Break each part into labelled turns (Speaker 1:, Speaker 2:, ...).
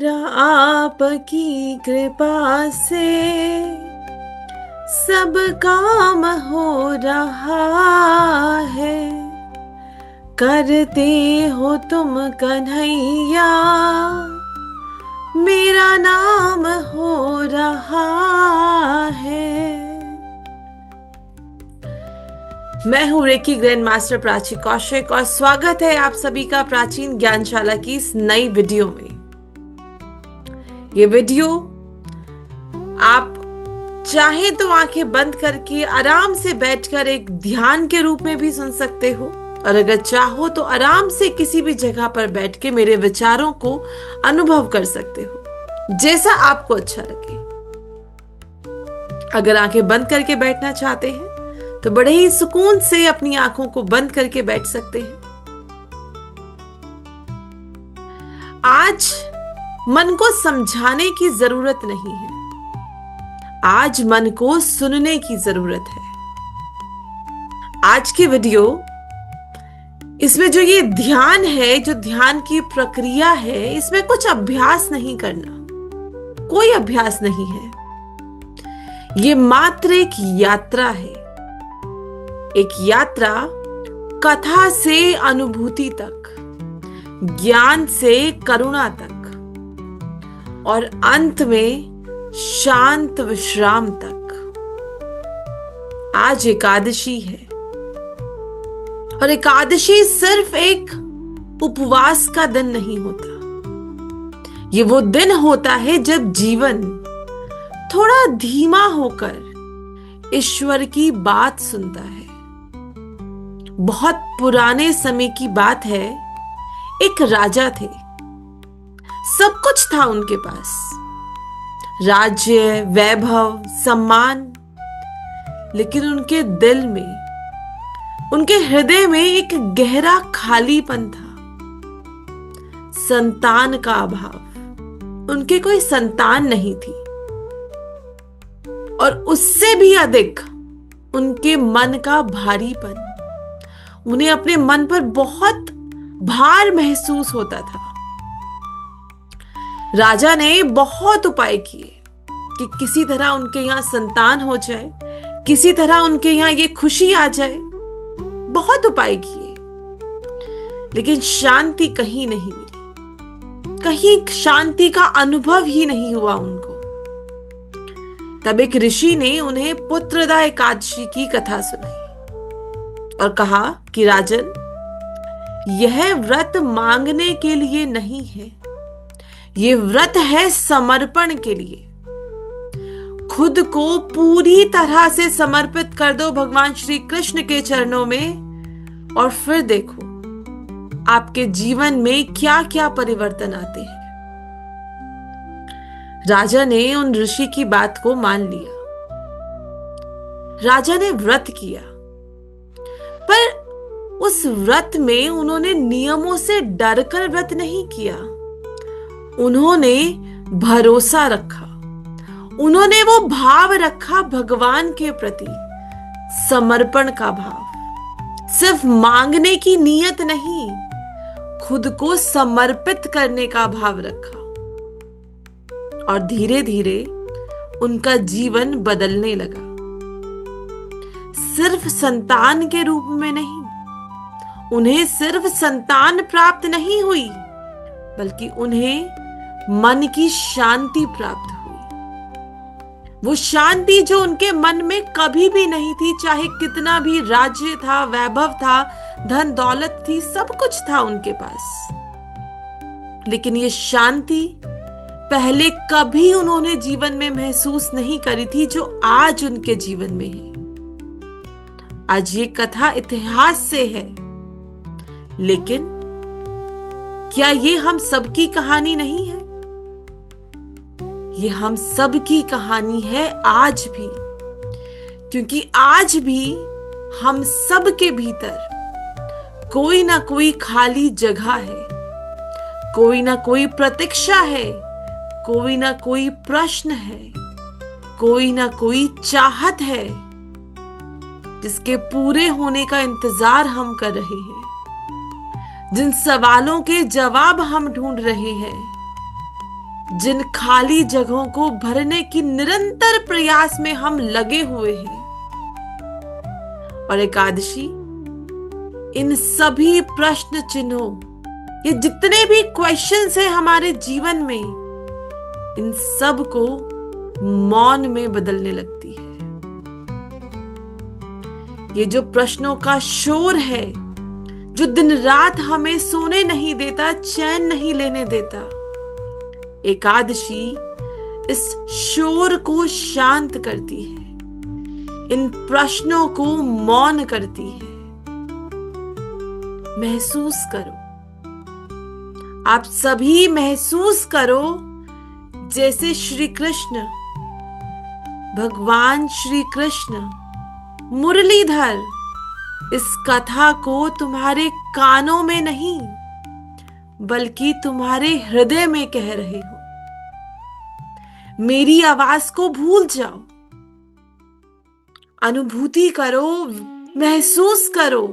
Speaker 1: मेरा आपकी कृपा से सब काम हो रहा है। करते हो तुम कन्हैया, मेरा नाम हो रहा है। मैं हूँ reiki grand master Prachi Kaushik और स्वागत है आप सभी का प्राचीन ज्ञानशाला की इस नई वीडियो में। ये वीडियो आप चाहे तो आंखें बंद करके आराम से बैठकर एक ध्यान के रूप में भी सुन सकते हो, और अगर चाहो तो आराम से किसी भी जगह पर बैठ के मेरे विचारों को अनुभव कर सकते हो, जैसा आपको अच्छा लगे। अगर आंखें बंद करके बैठना चाहते हैं तो बड़े ही सुकून से अपनी आंखों को बंद करके बैठ सकते हैं। आज मन को समझाने की जरूरत नहीं है, आज मन को सुनने की जरूरत है। आज की वीडियो, इसमें जो ये ध्यान है, जो ध्यान की प्रक्रिया है, इसमें कुछ अभ्यास नहीं करना, कोई अभ्यास नहीं है। ये मात्र एक यात्रा है, एक यात्रा कथा से अनुभूति तक, ज्ञान से करुणा तक, और अंत में शांत विश्राम तक। आज एकादशी है, और एकादशी सिर्फ एक उपवास का दिन नहीं होता। ये वो दिन होता है जब जीवन थोड़ा धीमा होकर ईश्वर की बात सुनता है। बहुत पुराने समय की बात है, एक राजा थे, सब कुछ था उनके पास, राज्य, वैभव, सम्मान, लेकिन उनके दिल में, उनके हृदय में एक गहरा खालीपन था, संतान का अभाव। उनके कोई संतान नहीं थी, और उससे भी अधिक उनके मन का भारीपन। उन्हें अपने मन पर बहुत भार महसूस होता था। राजा ने बहुत उपाय किए कि किसी तरह उनके यहां संतान हो जाए, किसी तरह उनके यहां ये खुशी आ जाए। बहुत उपाय किए, लेकिन शांति कहीं नहीं मिली, कहीं शांति का अनुभव ही नहीं हुआ उनको। तब एक ऋषि ने उन्हें पुत्रदा एकादशी की कथा सुनाई और कहा कि राजन, यह व्रत मांगने के लिए नहीं है, ये व्रत है समर्पण के लिए। खुद को पूरी तरह से समर्पित कर दो भगवान श्री कृष्ण के चरणों में, और फिर देखो आपके जीवन में क्या क्या परिवर्तन आते हैं। राजा ने उन ऋषि की बात को मान लिया। राजा ने व्रत किया, पर उस व्रत में उन्होंने नियमों से डरकर व्रत नहीं किया। उन्होंने भरोसा रखा, उन्होंने वो भाव रखा भगवान के प्रति, समर्पण का भाव। सिर्फ मांगने की नीयत नहीं, खुद को समर्पित करने का भाव रखा, और धीरे धीरे उनका जीवन बदलने लगा। सिर्फ संतान के रूप में नहीं, उन्हें सिर्फ संतान प्राप्त नहीं हुई, बल्कि उन्हें मन की शांति प्राप्त हुई। वो शांति जो उनके मन में कभी भी नहीं थी, चाहे कितना भी राज्य था, वैभव था, धन दौलत थी, सब कुछ था उनके पास, लेकिन ये शांति पहले कभी उन्होंने जीवन में महसूस नहीं करी थी, जो आज उनके जीवन में है। आज ये कथा इतिहास से है, लेकिन क्या ये हम सबकी कहानी नहीं है? ये हम सबकी कहानी है आज भी, क्योंकि आज भी हम सबके भीतर कोई ना कोई खाली जगह है, कोई ना कोई प्रतीक्षा है, कोई ना कोई प्रश्न है, कोई ना कोई चाहत है, जिसके पूरे होने का इंतजार हम कर रहे हैं, जिन सवालों के जवाब हम ढूंढ रहे हैं, जिन खाली जगहों को भरने की निरंतर प्रयास में हम लगे हुए हैं। और एकादशी इन सभी प्रश्न चिन्हों, ये जितने भी क्वेश्चंस हैं हमारे जीवन में, इन सब को मौन में बदलने लगती है। ये जो प्रश्नों का शोर है, जो दिन रात हमें सोने नहीं देता, चैन नहीं लेने देता, एकादशी इस शोर को शांत करती है, इन प्रश्नों को मौन करती है। महसूस करो, आप सभी महसूस करो, जैसे श्री कृष्ण, भगवान श्री कृष्ण मुरलीधर इस कथा को तुम्हारे कानों में नहीं बल्कि तुम्हारे हृदय में कह रहे हो। मेरी आवाज को भूल जाओ, अनुभूति करो, महसूस करो,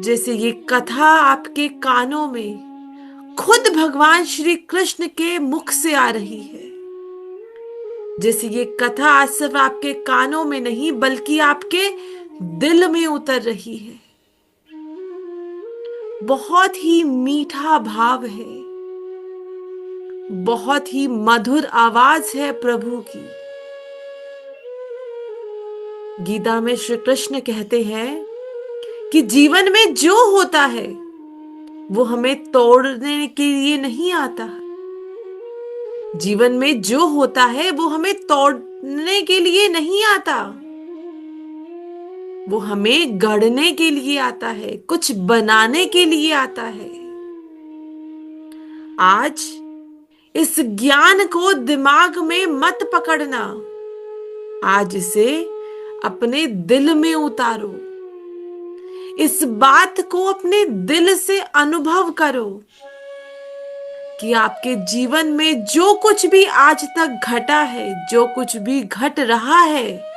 Speaker 1: जैसे ये कथा आपके कानों में खुद भगवान श्री कृष्ण के मुख से आ रही है। जैसे ये कथा आज सिर्फ आपके कानों में नहीं बल्कि आपके दिल में उतर रही है। बहुत ही मीठा भाव है, बहुत ही मधुर आवाज है प्रभु की। गीता में श्री कृष्ण कहते हैं कि जीवन में जो होता है वो हमें तोड़ने के लिए नहीं आता। जीवन में जो होता है वो हमें तोड़ने के लिए नहीं आता, वो हमें गढ़ने के लिए आता है, कुछ बनाने के लिए आता है। आज इस ज्ञान को दिमाग में मत पकड़ना, आज इसे अपने दिल में उतारो, इस बात को अपने दिल से अनुभव करो कि आपके जीवन में जो कुछ भी आज तक घटा है, जो कुछ भी घट रहा है,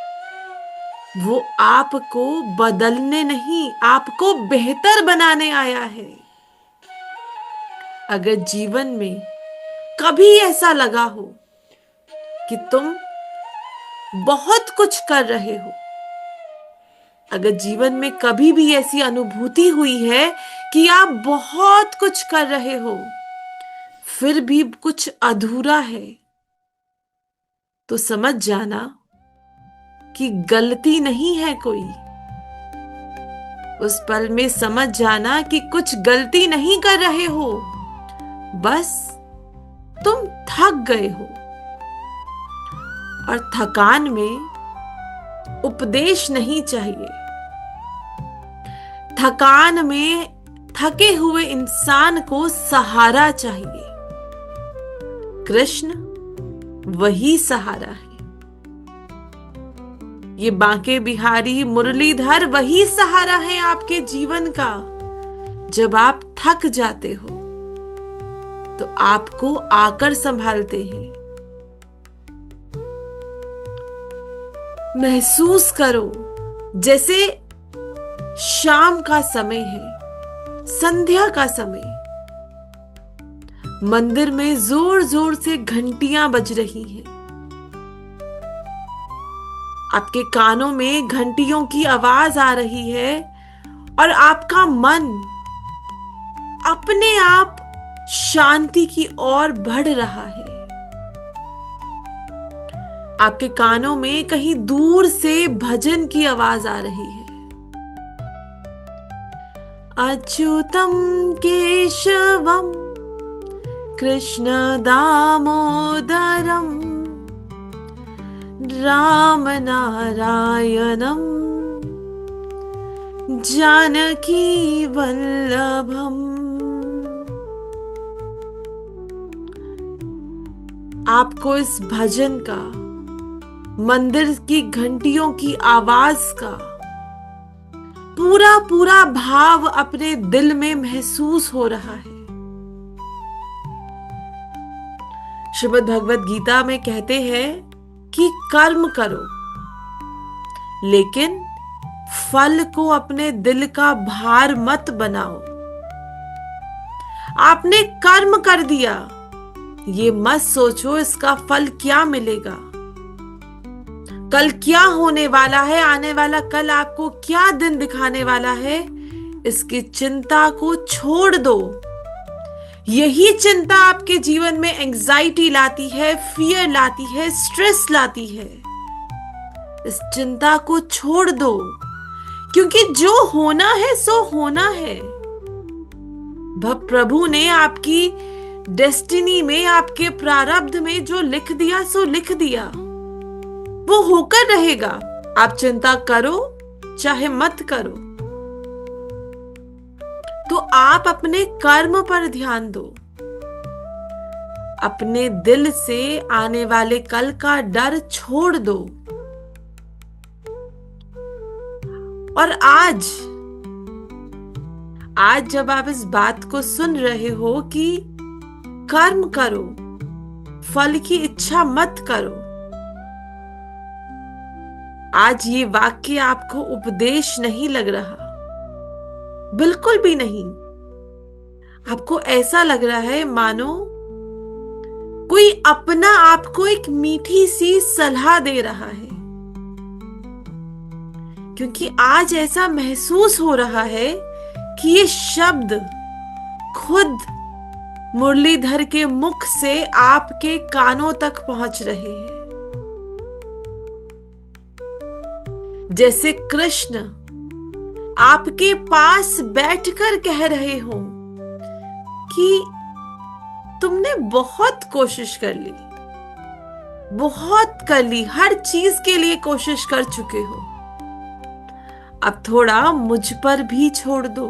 Speaker 1: वो आपको बदलने नहीं, आपको बेहतर बनाने आया है। अगर जीवन में कभी ऐसा लगा हो कि तुम बहुत कुछ कर रहे हो, अगर जीवन में कभी भी ऐसी अनुभूति हुई है कि आप बहुत कुछ कर रहे हो फिर भी कुछ अधूरा है, तो समझ जाना कि गलती नहीं है कोई। उस पल में समझ जाना कि कुछ गलती नहीं कर रहे हो, बस तुम थक गए हो। और थकान में उपदेश नहीं चाहिए, थकान में थके हुए इंसान को सहारा चाहिए। कृष्ण वही सहारा है, ये बांके बिहारी मुरलीधर वही सहारा है आपके जीवन का। जब आप थक जाते हो तो आपको आकर संभालते हैं। महसूस करो जैसे शाम का समय है, संध्या का समय, मंदिर में जोर जोर से घंटियां बज रही हैं, आपके कानों में घंटियों की आवाज आ रही है और आपका मन अपने आप शांति की ओर बढ़ रहा है। आपके कानों में कहीं दूर से भजन की आवाज आ रही है। अच्युतम केशवम कृष्ण दामोदरम राम नारायणम जानकी वल्लभम। आपको इस भजन का, मंदिर की घंटियों की आवाज का पूरा पूरा भाव अपने दिल में महसूस हो रहा है। श्रीमद् भगवत गीता में कहते हैं कि कर्म करो, लेकिन फल को अपने दिल का भार मत बनाओ। आपने कर्म कर दिया, ये मत सोचो इसका फल क्या मिलेगा, कल क्या होने वाला है, आने वाला कल आपको क्या दिन दिखाने वाला है। इसकी चिंता को छोड़ दो। यही चिंता आपके जीवन में एंजाइटी लाती है, फियर लाती है, स्ट्रेस लाती है। इस चिंता को छोड़ दो, क्योंकि जो होना है सो होना है। प्रभु ने आपकी डेस्टिनी में, आपके प्रारब्ध में जो लिख दिया सो लिख दिया, वो होकर रहेगा। आप चिंता करो चाहे मत करो। तो आप अपने कर्म पर ध्यान दो। अपने दिल से आने वाले कल का डर छोड़ दो। और आज जब आप इस बात को सुन रहे हो कि कर्म करो, फल की इच्छा मत करो, आज ये वाक्य आपको उपदेश नहीं लग रहा, बिल्कुल भी नहीं। आपको ऐसा लग रहा है मानो कोई अपना आपको एक मीठी सी सलाह दे रहा है, क्योंकि आज ऐसा महसूस हो रहा है कि ये शब्द खुद मुरलीधर के मुख से आपके कानों तक पहुंच रहे हैं। जैसे कृष्ण आपके पास बैठकर कह रहे हो कि तुमने बहुत कोशिश कर ली, बहुत कर ली, हर चीज के लिए कोशिश कर चुके हो, अब थोड़ा मुझ पर भी छोड़ दो,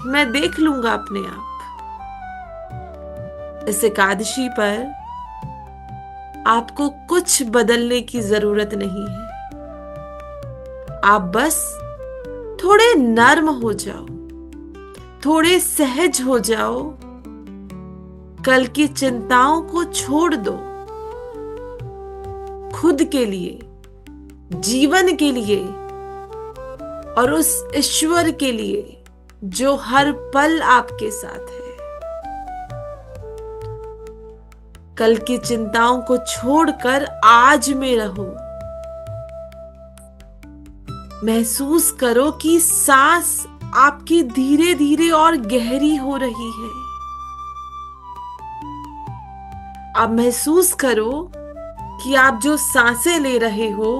Speaker 1: मैं देख लूंगा अपने आप। इस एकादशी पर आपको कुछ बदलने की जरूरत नहीं है। आप बस थोड़े नर्म हो जाओ, थोड़े सहज हो जाओ, कल की चिंताओं को छोड़ दो। खुद के लिए, जीवन के लिए और उस ईश्वर के लिए जो हर पल आपके साथ है। कल की चिंताओं को छोड़कर आज में रहो। महसूस करो कि सांस आपकी धीरे धीरे और गहरी हो रही है। अब महसूस करो कि आप जो सांसें ले रहे हो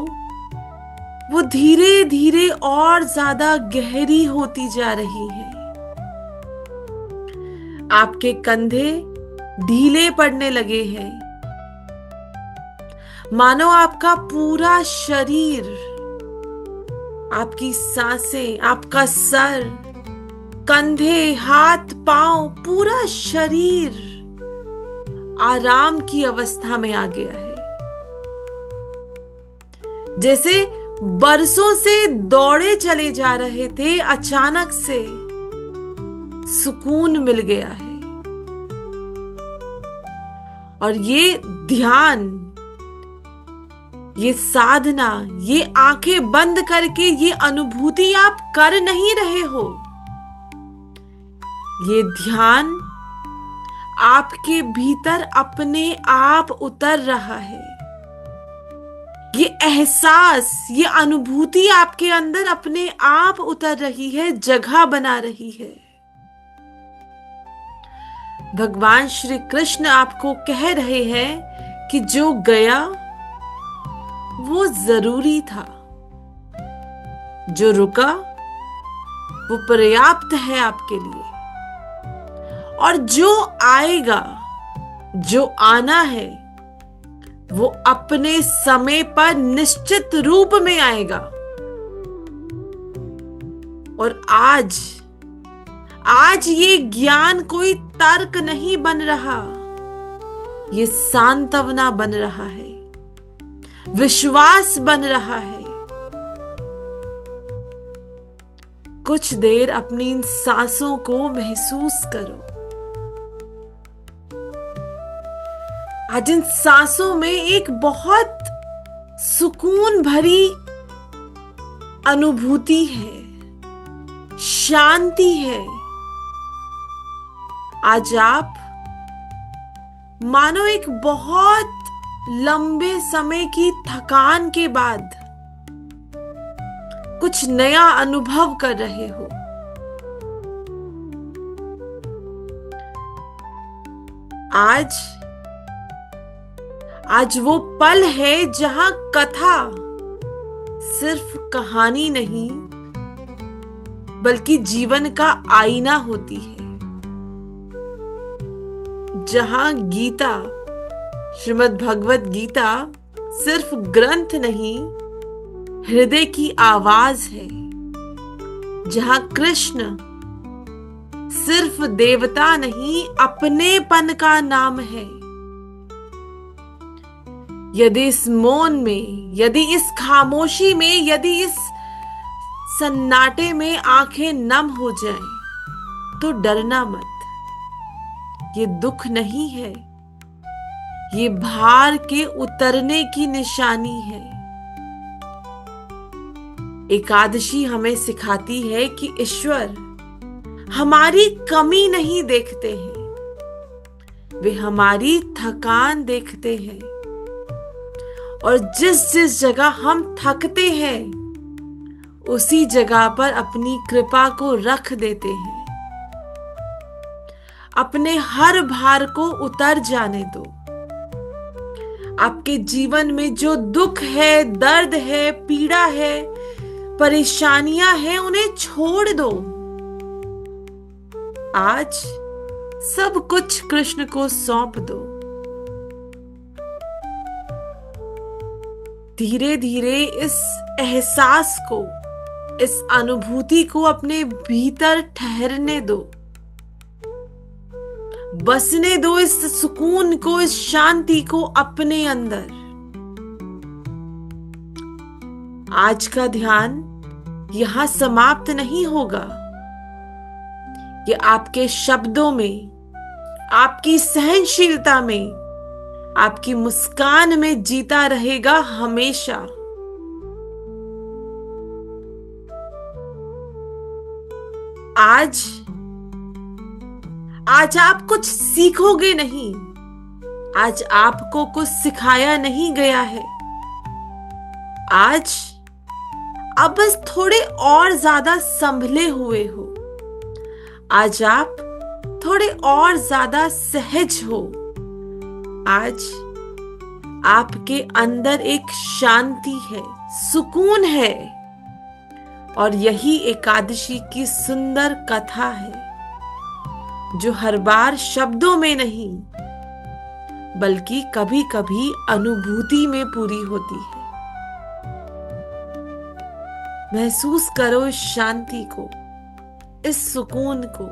Speaker 1: वो धीरे धीरे और ज्यादा गहरी होती जा रही है। आपके कंधे ढीले पड़ने लगे हैं, मानो आपका पूरा शरीर, आपकी सांसें, आपका सर, कंधे, हाथ, पांव, पूरा शरीर आराम की अवस्था में आ गया है। जैसे बरसों से दौड़े चले जा रहे थे, अचानक से सुकून मिल गया है। और ये ध्यान, ये साधना, ये आंखें बंद करके ये अनुभूति आप कर नहीं रहे हो। ये ध्यान आपके भीतर अपने आप उतर रहा है। ये एहसास, ये अनुभूति आपके अंदर अपने आप उतर रही है, जगह बना रही है। भगवान श्री कृष्ण आपको कह रहे हैं कि जो गया वो जरूरी था, जो रुका वो पर्याप्त है आपके लिए, और जो आएगा, जो आना है, वो अपने समय पर निश्चित रूप में आएगा। और आज ये ज्ञान कोई तर्क नहीं बन रहा, ये सांत्वना बन रहा है, विश्वास बन रहा है। कुछ देर अपनी इन सांसों को महसूस करो। आज इन सांसों में एक बहुत सुकून भरी अनुभूति है, शांति है। आज आप मानो एक बहुत लंबे समय की थकान के बाद कुछ नया अनुभव कर रहे हो। आज वो पल है जहां कथा सिर्फ कहानी नहीं बल्कि जीवन का आईना होती है, जहां गीता, श्रीमद् भगवत गीता सिर्फ ग्रंथ नहीं, हृदय की आवाज है, जहां कृष्ण सिर्फ देवता नहीं, अपनेपन का नाम है। यदि इस मौन में, यदि इस खामोशी में, यदि इस सन्नाटे में आंखें नम हो जाएं, तो डरना मत। ये दुख नहीं है, ये भार के उतरने की निशानी है। एकादशी हमें सिखाती है कि ईश्वर हमारी कमी नहीं देखते हैं, वे हमारी थकान देखते हैं, और जिस जिस जगह हम थकते हैं उसी जगह पर अपनी कृपा को रख देते हैं। अपने हर भार को उतर जाने दो। आपके जीवन में जो दुख है, दर्द है, पीड़ा है, परेशानियां हैं, उन्हें छोड़ दो। आज सब कुछ कृष्ण को सौंप दो। धीरे धीरे इस एहसास को, इस अनुभूति को अपने भीतर ठहरने दो, बसने दो इस सुकून को, इस शांति को अपने अंदर। आज का ध्यान यहां समाप्त नहीं होगा। ये आपके शब्दों में, आपकी सहनशीलता में, आपकी मुस्कान में जीता रहेगा हमेशा। आज आप कुछ सीखोगे नहीं, आज आपको कुछ सिखाया नहीं गया है। आज आप बस थोड़े और ज्यादा संभले हुए हो। आज आप थोड़े और ज्यादा सहज हो। आज आपके अंदर एक शांति है, सुकून है, और यही एकादशी की सुंदर कथा है, जो हर बार शब्दों में नहीं बल्कि कभी कभी अनुभूति में पूरी होती है। महसूस करो इस शांति को, इस सुकून को।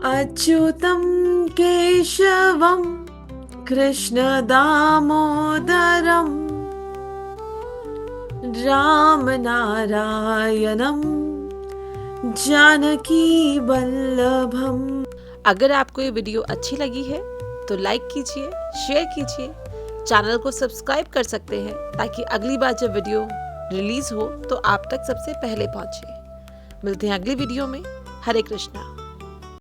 Speaker 1: अच्युतम केशवम कृष्ण दामोदरम राम नारायणम जानकी वल्लभम।
Speaker 2: अगर आपको ये वीडियो अच्छी लगी है तो लाइक कीजिए, शेयर कीजिए, चैनल को सब्सक्राइब कर सकते हैं ताकि अगली बार जब वीडियो रिलीज हो तो आप तक सबसे पहले पहुंचे। मिलते हैं अगली वीडियो में। हरे कृष्णा।